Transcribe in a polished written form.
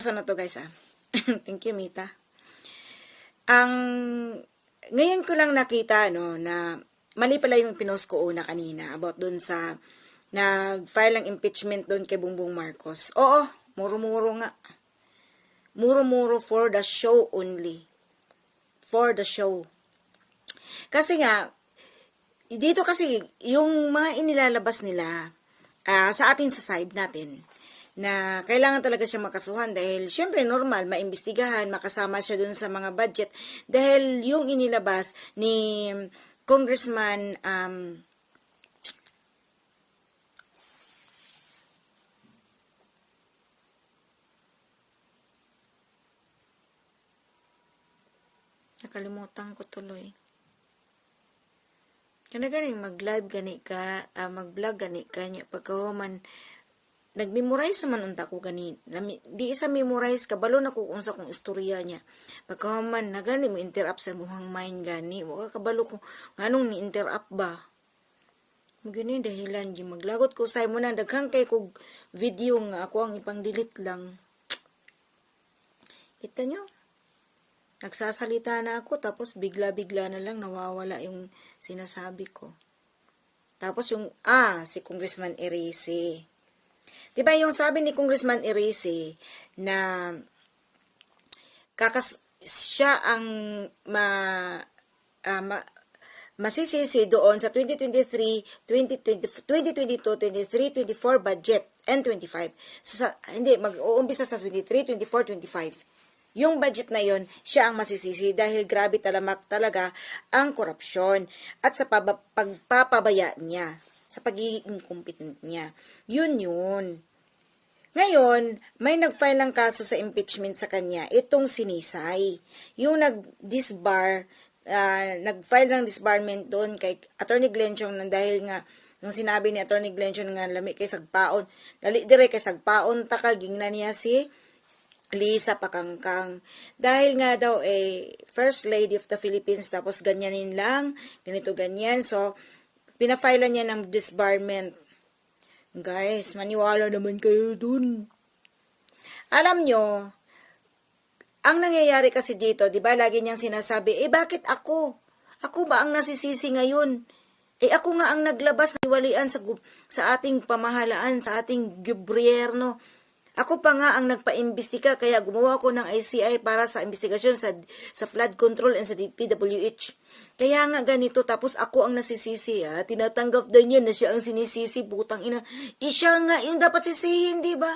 So na to guys Thank you Mita. Ang ngayon ko lang nakita na mali pala yung pinost ko una kanina about dun sa nag-file ng impeachment dun kay Bongbong Marcos. Oo, muro-muro nga. Muro-muro for the show only. For the show. Kasi nga, dito kasi, yung mga inilalabas nila sa atin sa side natin, na kailangan talaga siya makasuhan dahil syempre normal, maimbestigahan, makasama siya dun sa mga budget dahil yung inilabas ni Congressman nakalimutan ko tuloy. Kana ganing mag-live gani ka, mag-vlog gani ka nya pagkahuman nag-memorize man unta ko gani. Di isa memorize kabalo na ko unsa kong istorya niya. Pagkahuman na gani mo interrupt sa muhang mind gani. Wa ka kabalo ko nganong ni interrupt ba. Magini dahilan di maglagot ko say mo na daghang kay kog video nga ako ang ipang-delete lang. Kita nyo? Nagsasalita na ako tapos bigla-bigla na lang nawawala yung sinasabi ko. Tapos yung si Congressman Erese. 'Di ba yung sabi ni Congressman Erese na siya ang masisisi doon sa 2023, 2022, 23, 24 budget and 25. So hindi mag-uumpisa sa 23, 24, 25. Yung budget na yon, siya ang masisisi dahil grabe talaga ang korupsyon at sa pagpapabaya niya, sa pagiging incompetent niya. Yun. Ngayon, may nag-file ng kaso sa impeachment sa kanya, itong sinisay. Yung nag-disbar, nag-file ng disbarment doon kay Attorney Glenchong dahil nga, nung sinabi ni Attorney Glenchong nga lami kay sagpaon, dali dire kay sagpaon takaging na niya si Lisa Pakangkang. Dahil nga daw First Lady of the Philippines, tapos ganyanin lang, ganito ganyan. So, pinafile niya ng disbarment. Guys, maniwala naman kayo dun. Alam nyo, ang nangyayari kasi dito, di ba lagi niyang sinasabi, bakit ako? Ako ba ang nasisisi ngayon? Ako nga ang naglabas ng iwalian sa ating pamahalaan, sa ating gobyerno. Ako pa nga ang nagpa-imbestiga kaya gumawa ko ng ICI para sa investigasyon sa flood control and sa DPWH. Kaya nga ganito tapos ako ang nasisisi Tinatanggap din niya na siya ang sinisisi, putang ina. Siya nga yung dapat sisihin, di ba?